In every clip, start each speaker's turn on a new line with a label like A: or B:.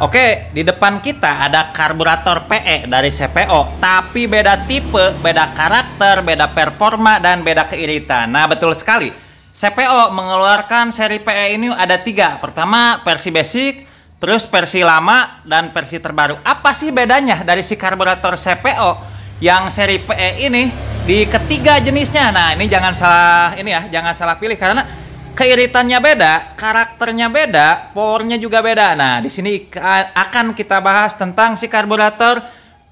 A: Oke, di depan kita ada karburator PE dari CPO, tapi beda tipe, beda karakter, beda performa, dan beda keiritan. Nah, betul sekali. CPO mengeluarkan seri PE ini ada 3. Pertama, versi basic, terus versi lama, dan versi terbaru. Apa sih bedanya dari si karburator CPO yang seri PE ini di ketiga jenisnya? Nah, ini jangan salah pilih karena keiritannya beda, karakternya beda, powernya juga beda. Nah, di sini akan kita bahas tentang si karburator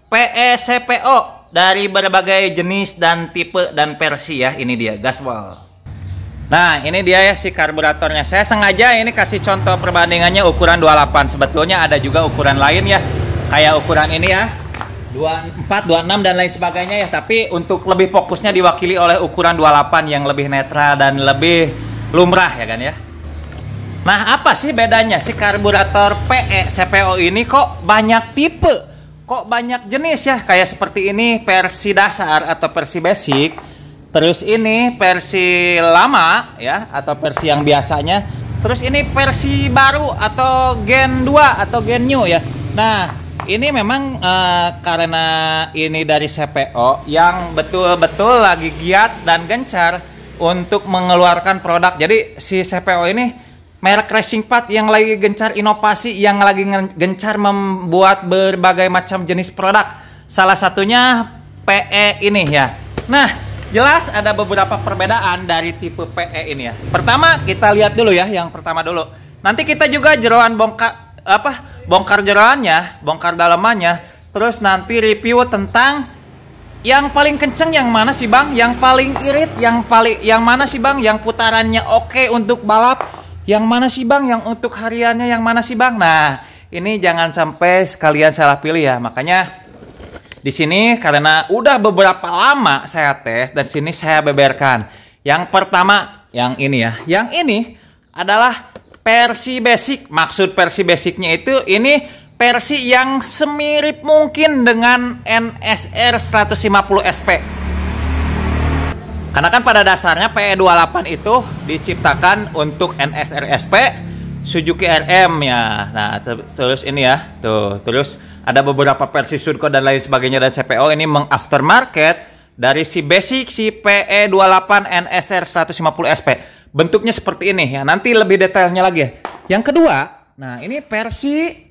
A: PE CPO dari berbagai jenis dan tipe dan versi ya. Ini dia gaspol. Nah, ini dia ya si karburatornya. Saya sengaja ini kasih contoh perbandingannya ukuran 28. Sebetulnya ada juga ukuran lain ya. Kayak ukuran ini ya. 24, 26 dan lain sebagainya ya. Tapi untuk lebih fokusnya diwakili oleh ukuran 28 yang lebih netral dan lebih lumrah ya kan ya. Nah, apa sih bedanya si karburator PE CPO ini kok banyak tipe, kok banyak jenis ya? Kayak seperti ini versi dasar atau versi basic, terus ini versi lama ya atau versi yang biasanya, terus ini versi baru atau gen 2 atau gen new ya. Nah, ini memang karena ini dari CPO yang betul-betul lagi giat dan gencar untuk mengeluarkan produk. Jadi si CPO ini merek racing part yang lagi gencar inovasi, yang lagi gencar membuat berbagai macam jenis produk. Salah satunya PE ini ya. Nah, jelas ada beberapa perbedaan dari tipe PE ini ya. Pertama kita lihat dulu ya, yang pertama dulu. Nanti kita juga jeroan bongkar jeroannya, bongkar dalamannya, terus nanti review tentang yang paling kenceng yang mana sih bang? Yang paling irit, yang mana sih bang? Yang putarannya oke untuk balap? Yang mana sih bang? Yang untuk hariannya yang mana sih bang? Nah, ini jangan sampai sekalian salah pilih ya. Makanya di sini karena udah beberapa lama saya tes dan sini saya beberkan. Yang pertama yang ini ya. Yang ini adalah versi basic. Maksud versi basicnya itu ini versi yang semirip mungkin dengan NSR 150 SP. Karena kan pada dasarnya PE28 itu diciptakan untuk NSR SP Suzuki RM ya. Nah, terus ini ya. Tuh, terus ada beberapa versi Surco dan lain sebagainya, dan CPO ini mengaftermarket dari si basic si PE28 NSR 150 SP. Bentuknya seperti ini ya. Nanti lebih detailnya lagi ya. Yang kedua, nah ini versi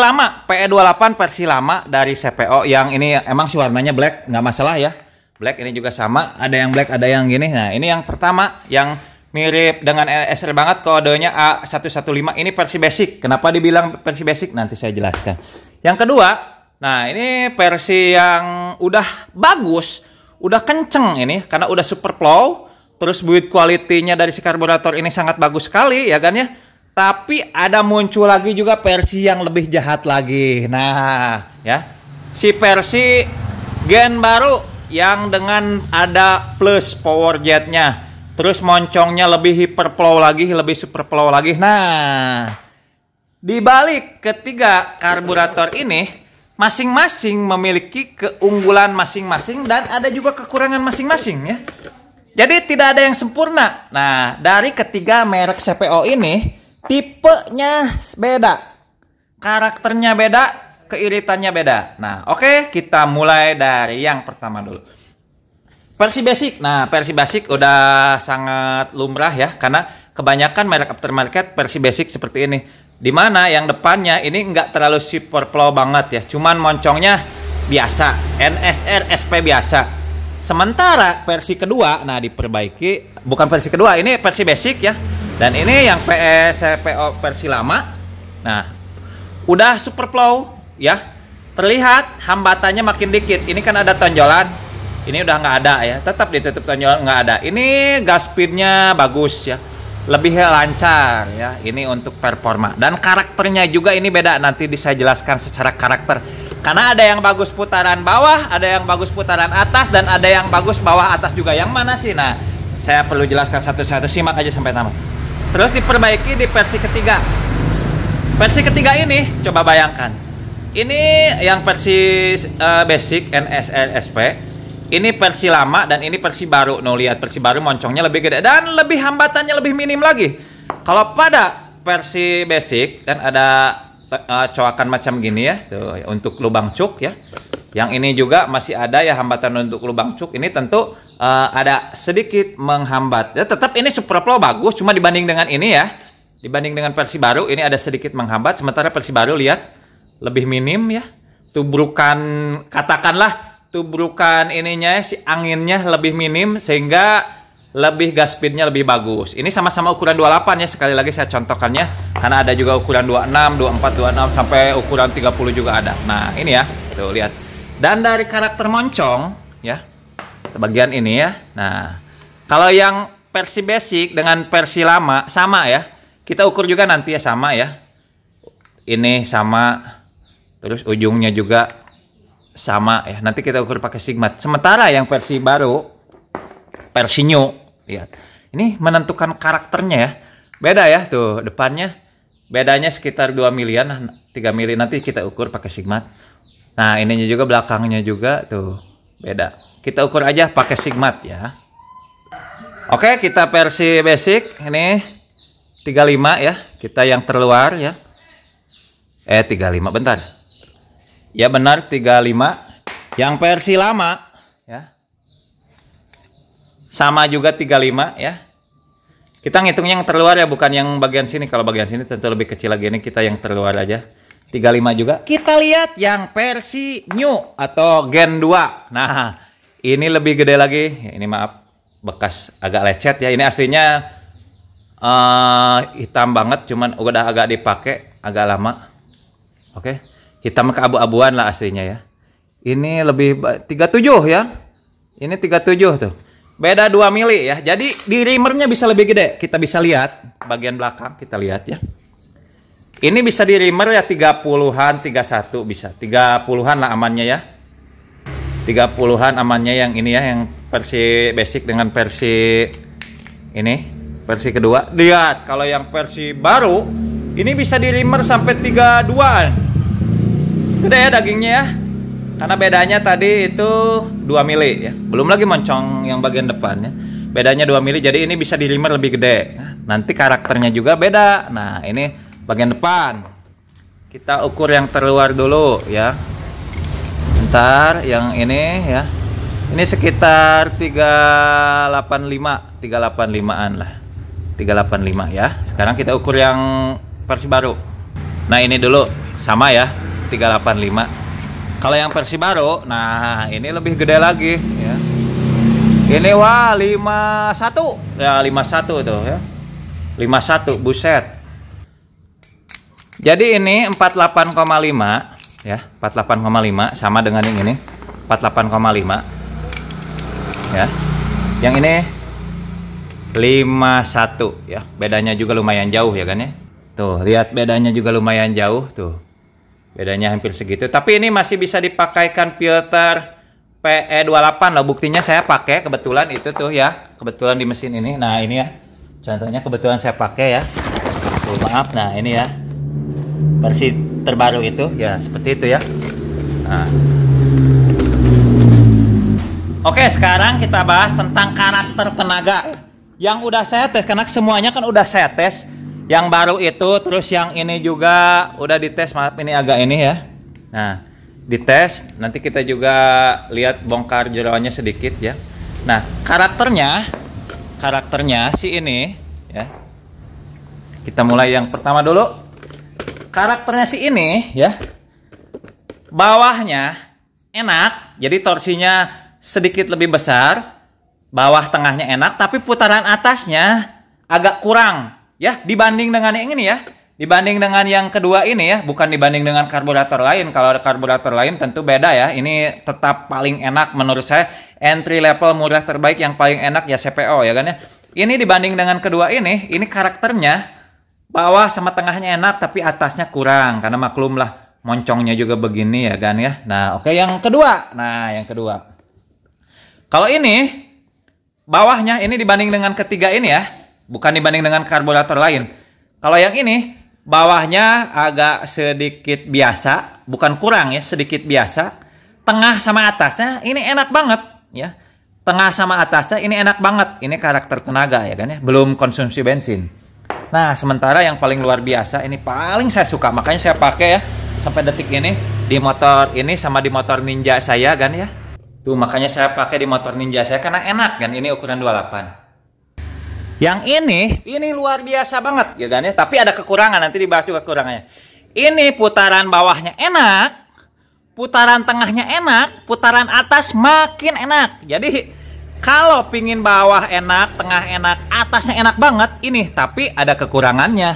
A: lama, PE28 versi lama dari CPO yang ini emang sih warnanya black, nggak masalah ya. Black ini juga sama, ada yang black, ada yang gini. Nah, ini yang pertama yang mirip dengan NSR banget, kodenya A115. Ini versi basic. Kenapa dibilang versi basic? Nanti saya jelaskan. Yang kedua, nah ini versi yang udah bagus, udah kenceng ini karena udah super flow. Terus build quality-nya dari si karburator ini sangat bagus sekali ya kan ya. Tapi ada muncul lagi juga versi yang lebih jahat lagi. Nah, ya. Si versi gen baru yang dengan ada plus power jetnya. Terus moncongnya lebih hyperflow lagi, lebih superflow lagi. Nah, di balik ketiga karburator ini masing-masing memiliki keunggulan masing-masing dan ada juga kekurangan masing-masing ya. Jadi tidak ada yang sempurna. Nah, dari ketiga merek CPO ini tipenya beda, karakternya beda, keiritannya beda. Nah, oke, kita mulai dari yang pertama dulu. Versi basic. Nah, versi basic udah sangat lumrah ya, karena kebanyakan merek aftermarket versi basic seperti ini. Dimana yang depannya ini nggak terlalu super flow banget ya, cuman moncongnya biasa, NSR SP biasa. Sementara versi kedua, nah diperbaiki, bukan versi kedua, ini versi basic ya. Dan ini yang PE CPO versi lama. Nah, udah super flow ya. Terlihat hambatannya makin dikit. Ini kan ada tonjolan. Ini udah nggak ada ya. Tetap ditutup tonjolan, nggak ada. Ini gas speednya bagus ya. Lebih lancar ya. Ini untuk performa. Dan karakternya juga ini beda. Nanti saya jelaskan secara karakter. Karena ada yang bagus putaran bawah, ada yang bagus putaran atas, dan ada yang bagus bawah atas juga. Yang mana sih? Nah, saya perlu jelaskan satu-satu. Simak aja sampai tamat. Terus diperbaiki di versi ketiga. Versi ketiga ini, coba bayangkan. Ini yang versi basic NSR SP. Ini versi lama dan ini versi baru. Nah, lihat versi baru moncongnya lebih gede dan lebih hambatannya lebih minim lagi. Kalau pada versi basic kan ada coakan macam gini ya. Tuh, untuk lubang cuk ya. Yang ini juga masih ada ya hambatan untuk lubang cuk. Ini tentu ada sedikit menghambat. Ya, tetap ini SuperPro bagus, cuma dibanding dengan ini ya. Dibanding dengan versi baru ini ada sedikit menghambat. Sementara versi baru lihat lebih minim ya. Tubrukan katakanlah tubrukan ininya si anginnya lebih minim sehingga lebih gas speednya lebih bagus. Ini sama-sama ukuran 28 ya. Sekali lagi saya contohkannya karena ada juga ukuran 26, 24, 26 sampai ukuran 30 juga ada. Nah, ini ya. Tuh lihat. Dan dari karakter moncong ya, bagian ini ya. Nah, kalau yang versi basic dengan versi lama sama ya. Kita ukur juga nanti ya sama ya. Ini sama, terus ujungnya juga sama ya. Nanti kita ukur pakai Sigmat. Sementara yang versi baru, versi new, lihat. Ini menentukan karakternya ya. Beda ya tuh depannya. Bedanya sekitar 2 milian, 3 mili nanti kita ukur pakai Sigmat. Nah, ininya juga belakangnya juga tuh beda. Kita ukur aja pakai Sigmat ya. Oke, kita versi basic ini 35 ya. Kita yang terluar ya. 35 bentar. Ya benar 35. Yang versi lama ya. Sama juga 35 ya. Kita ngitungnya yang terluar ya, bukan yang bagian sini. Kalau bagian sini tentu lebih kecil lagi, ini kita yang terluar aja. 35 juga. Kita lihat yang versi new atau Gen 2. Nah, ini lebih gede lagi. Ini maaf, bekas agak lecet ya. Ini aslinya hitam banget, cuman udah agak dipakai agak lama. Oke. Hitam keabu-abuan lah aslinya ya. Ini lebih 37 ya. Ini 37 tuh. Beda 2 mili ya. Jadi di rimmernya bisa lebih gede. Kita bisa lihat bagian belakang, kita lihat ya. Ini bisa di rimmer ya 30-an, 31 bisa. 30-an lah amannya ya. 30-an amannya yang ini ya, yang versi basic dengan versi ini, versi kedua. Lihat, kalau yang versi baru ini bisa di rimmer sampai 32-an. Gede ya dagingnya ya. Karena bedanya tadi itu 2 mili ya. Belum lagi moncong yang bagian depannya. Bedanya 2 mili, jadi ini bisa di rimmer lebih gede. Nanti karakternya juga beda. Nah, ini bagian depan. Kita ukur yang terluar dulu ya. Bentar, yang ini ya. Ini sekitar 385, 385-an lah. 385 ya. Sekarang kita ukur yang versi baru. Nah, ini dulu sama ya, 385. Kalau yang versi baru, nah ini lebih gede lagi ya. Ini wah 51. Ya 51 tuh ya. 51, buset. Jadi ini 48,5 ya, 48,5 sama dengan yang ini 48,5 ya. Yang ini 51 ya. Bedanya juga lumayan jauh ya kan ya. Tuh, lihat bedanya juga lumayan jauh tuh. Bedanya hampir segitu. Tapi ini masih bisa dipakaikan filter PE28 loh. Buktinya saya pakai kebetulan itu tuh ya. Kebetulan di mesin ini. Nah, ini ya. Contohnya kebetulan saya pakai ya. Tuh, maaf. Nah, ini ya. Versi terbaru itu ya seperti itu ya. Nah. Oke, sekarang kita bahas tentang karakter tenaga yang udah saya tes, karena semuanya kan udah saya tes. Yang baru itu, terus yang ini juga udah dites. Maaf ini agak ini ya. Nah, dites. Nanti kita juga lihat bongkar jeroannya sedikit ya. Nah, karakternya si ini ya. Kita mulai yang pertama dulu. Karakternya si ini ya, bawahnya enak, jadi torsinya sedikit lebih besar, bawah tengahnya enak, tapi putaran atasnya agak kurang ya dibanding dengan yang ini ya, dibanding dengan yang kedua ini ya, bukan dibanding dengan karburator lain. Kalau ada karburator lain tentu beda ya. Ini tetap paling enak menurut saya, entry level murah terbaik yang paling enak ya CPO ya kan ya. Ini dibanding dengan kedua ini karakternya bawah sama tengahnya enak, tapi atasnya kurang. Karena maklumlah moncongnya juga begini ya kan ya. Nah, oke, yang kedua. Nah, yang kedua. Kalau ini bawahnya ini dibanding dengan ketiga ini ya, bukan dibanding dengan karburator lain. Kalau yang ini bawahnya agak sedikit biasa, bukan kurang ya, sedikit biasa. Tengah sama atasnya ini enak banget ya. Tengah sama atasnya ini enak banget. Ini karakter tenaga ya kan ya, belum konsumsi bensin. Nah, sementara yang paling luar biasa ini paling saya suka, makanya saya pakai ya sampai detik ini di motor ini sama di motor Ninja saya kan ya. Tuh makanya saya pakai di motor Ninja saya karena enak kan, ini ukuran 28. Yang ini luar biasa banget ya kan ya, tapi ada kekurangan, nanti dibahas juga kekurangannya. Ini putaran bawahnya enak, putaran tengahnya enak, putaran atas makin enak. Jadi kalau pingin bawah enak, tengah enak, atasnya enak banget ini, tapi ada kekurangannya.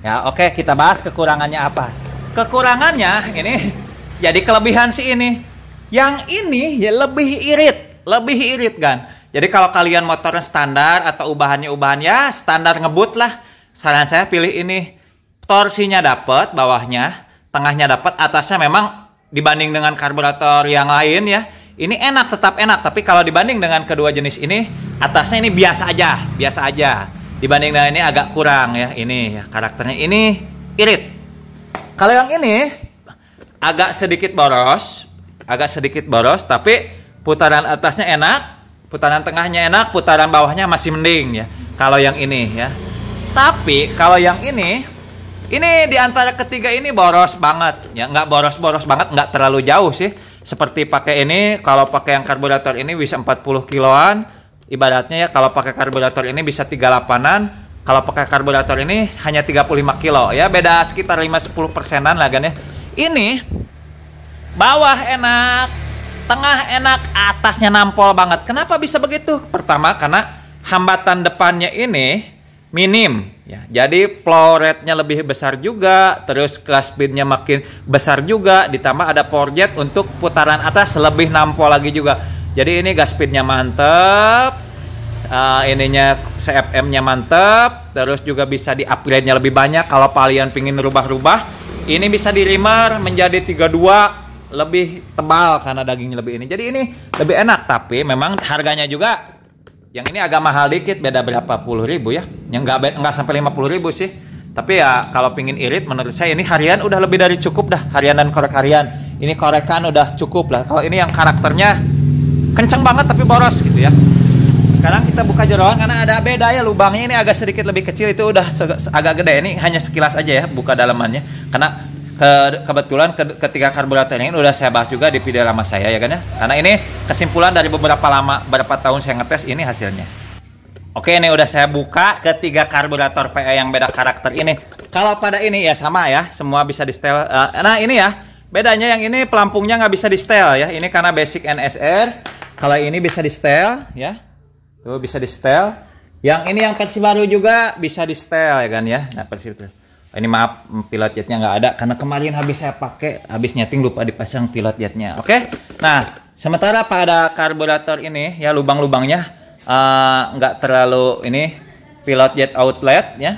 A: Ya oke, kita bahas kekurangannya apa. Kekurangannya ini jadi kelebihan sih ini. Yang ini ya lebih irit kan. Jadi kalau kalian motornya standar atau ubahan ya standar ngebut lah, saran saya pilih ini. Torsinya dapat, bawahnya, tengahnya dapat, atasnya memang dibanding dengan karburator yang lain ya, ini enak, tetap enak. Tapi kalau dibanding dengan kedua jenis ini, atasnya ini biasa aja. Dibanding dengan ini agak kurang ya, ini ya karakternya ini irit. Kalau yang ini agak sedikit boros, tapi putaran atasnya enak, putaran tengahnya enak, putaran bawahnya masih mending ya. Kalau yang ini ya. Tapi kalau yang ini di antara ketiga ini boros banget ya, nggak boros banget, nggak terlalu jauh sih. Seperti pakai ini, kalau pakai yang karburator ini bisa 40 kiloan, ibaratnya ya kalau pakai karburator ini bisa 38an, kalau pakai karburator ini hanya 35 kilo ya, beda sekitar 5-10%an lah kan ya. Ini bawah enak, tengah enak, atasnya nampol banget. Kenapa bisa begitu? Pertama karena hambatan depannya ini minim ya. Jadi flow rate-nya lebih besar juga, terus gas speed-nya makin besar juga, ditambah ada power jet untuk putaran atas lebih nampol lagi juga. Jadi ini gas speed-nya mantep, ininya CFM-nya mantep, terus juga bisa di-upgrade-nya lebih banyak kalau kalian pingin rubah-rubah. Ini bisa di-reamer menjadi 32, lebih tebal karena dagingnya lebih ini. Jadi ini lebih enak, tapi memang harganya juga yang ini agak mahal dikit, beda berapa puluh ribu ya. Yang nggak sampai 50 ribu sih. Tapi ya kalau pingin irit, menurut saya ini harian udah lebih dari cukup dah. Harian dan korek harian. Ini korekan udah cukup lah. Kalau ini yang karakternya kenceng banget tapi boros gitu ya. Sekarang kita buka jeroan karena ada beda ya, lubangnya ini agak sedikit lebih kecil, itu udah agak gede. Ini hanya sekilas aja ya buka dalamannya. Karena kebetulan ketika karburator ini udah saya bahas juga di video lama saya ya kan ya. Karena ini kesimpulan dari beberapa tahun saya ngetes, ini hasilnya. Oke, ini udah saya buka ketiga karburator PE yang beda karakter ini. Kalau pada ini ya sama ya, semua bisa di setel. Nah ini ya, bedanya yang ini pelampungnya nggak bisa di setel ya. Ini karena basic NSR. Kalau ini bisa di setel ya. Tuh bisa di setel. Yang ini yang versi baru juga bisa di setel ya kan ya. Nah versi itu. Ini maaf pilot jetnya nggak ada karena kemarin habis saya pakai, habis nyeting lupa dipasang pilot jetnya. Oke. Nah, sementara pada karburator ini ya lubang-lubangnya nggak terlalu ini, pilot jet outlet ya.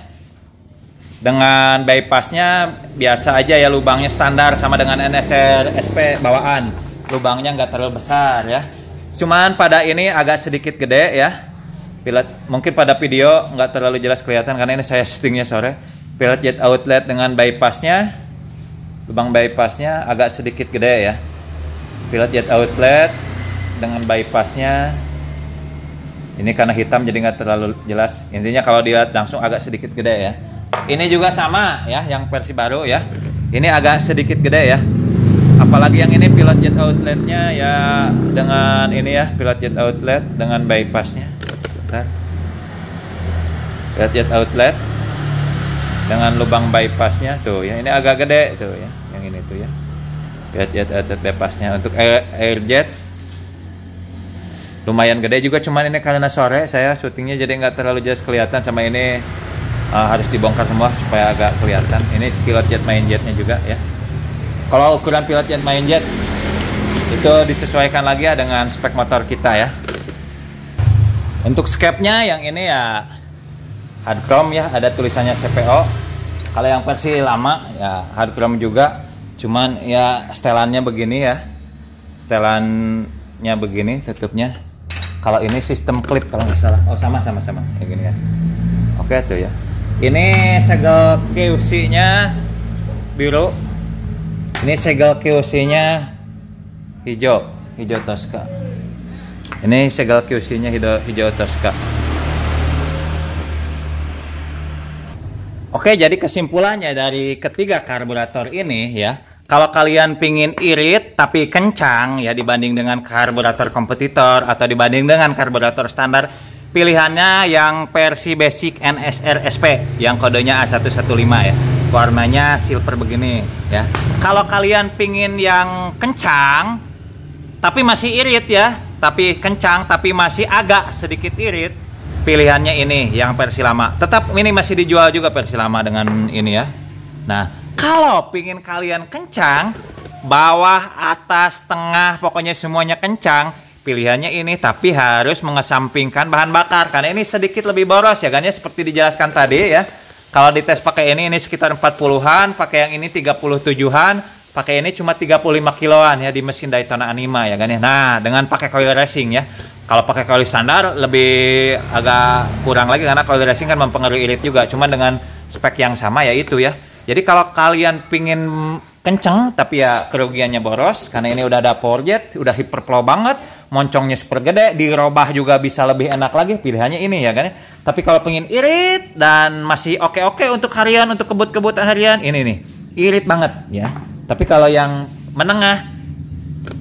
A: Dengan bypassnya biasa aja ya, lubangnya standar sama dengan NSR SP bawaan. Lubangnya nggak terlalu besar ya. Cuman pada ini agak sedikit gede ya. Pilot mungkin pada video nggak terlalu jelas kelihatan karena ini saya syutingnya sore. Pilot jet outlet dengan bypassnya, lubang bypassnya agak sedikit gede ya. Pilot jet outlet dengan bypassnya, ini karena hitam jadi nggak terlalu jelas. Intinya kalau dilihat langsung agak sedikit gede ya. Ini juga sama ya, yang versi baru ya. Ini agak sedikit gede ya. Apalagi yang ini pilot jet outletnya ya, dengan ini ya, pilot jet outlet dengan bypassnya. Bentar. Pilot jet outlet dengan lubang bypassnya tuh ya, ini agak gede tuh ya, yang ini tuh ya, pilot jet outlet bypassnya. Untuk air jet lumayan gede juga, cuman ini karena sore saya syutingnya jadi nggak terlalu jelas kelihatan, sama ini harus dibongkar semua supaya agak kelihatan. Ini pilot jet main jetnya juga ya. Kalau ukuran pilot jet main jet itu disesuaikan lagi ya dengan spek motor kita ya. Untuk skepnya yang ini ya hard chrome ya, ada tulisannya CPO. Kalau yang versi lama ya hard chrome juga, cuman ya setelannya begini ya, setelannya begini tutupnya. Kalau ini sistem klip kalau nggak salah. Oh sama kayak gini ya. Oke tuh ya. Ini segel QC-nya biru. Ini segel QC-nya hijau Tosca. Ini segel QC-nya hijau Tosca. Oke, jadi kesimpulannya dari ketiga karburator ini ya, kalau kalian pingin irit tapi kencang ya dibanding dengan karburator kompetitor atau dibanding dengan karburator standar, pilihannya yang versi basic NSR SP yang kodenya A115 ya. Warnanya silver begini ya. Kalau kalian pingin yang kencang tapi masih irit ya, tapi kencang tapi masih agak sedikit irit, pilihannya ini yang versi lama. Tetap ini masih dijual juga versi lama dengan ini ya. Nah, kalau pingin kalian kencang, bawah, atas, tengah, pokoknya semuanya kencang, pilihannya ini, tapi harus mengesampingkan bahan bakar karena ini sedikit lebih boros ya kan ya, seperti dijelaskan tadi ya. Kalau dites pakai ini sekitar 40-an, pakai yang ini 37-an, pakai ini cuma 35 kiloan ya di mesin Daytona Anima ya kan ya. Nah, dengan pakai coil racing ya. Kalau pakai coil standar lebih agak kurang lagi karena coil racing kan mempengaruhi irit juga. Cuman dengan spek yang sama ya itu ya. Jadi kalau kalian pingin kenceng tapi ya kerugiannya boros karena ini udah ada power jet, udah hyperflow banget, moncongnya super gede, dirobah juga bisa lebih enak lagi, pilihannya ini ya kan ya. Tapi kalau pingin irit dan masih oke-oke untuk harian, untuk kebut-kebutan harian, ini nih irit banget ya. Tapi kalau yang menengah,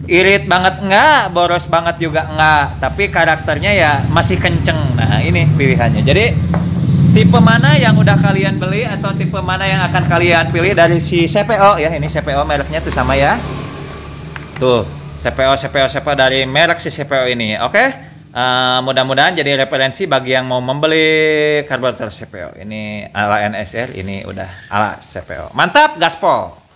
A: irit banget enggak, boros banget juga enggak, tapi karakternya ya masih kenceng. Nah ini pilihannya. Jadi tipe mana yang udah kalian beli atau tipe mana yang akan kalian pilih dari si CPO ya. Ini CPO mereknya tuh sama ya. Tuh CPO dari merek si CPO ini. Oke. Mudah-mudahan jadi referensi bagi yang mau membeli karburator CPO. Ini ala NSR, ini udah ala CPO. Mantap, gaspol.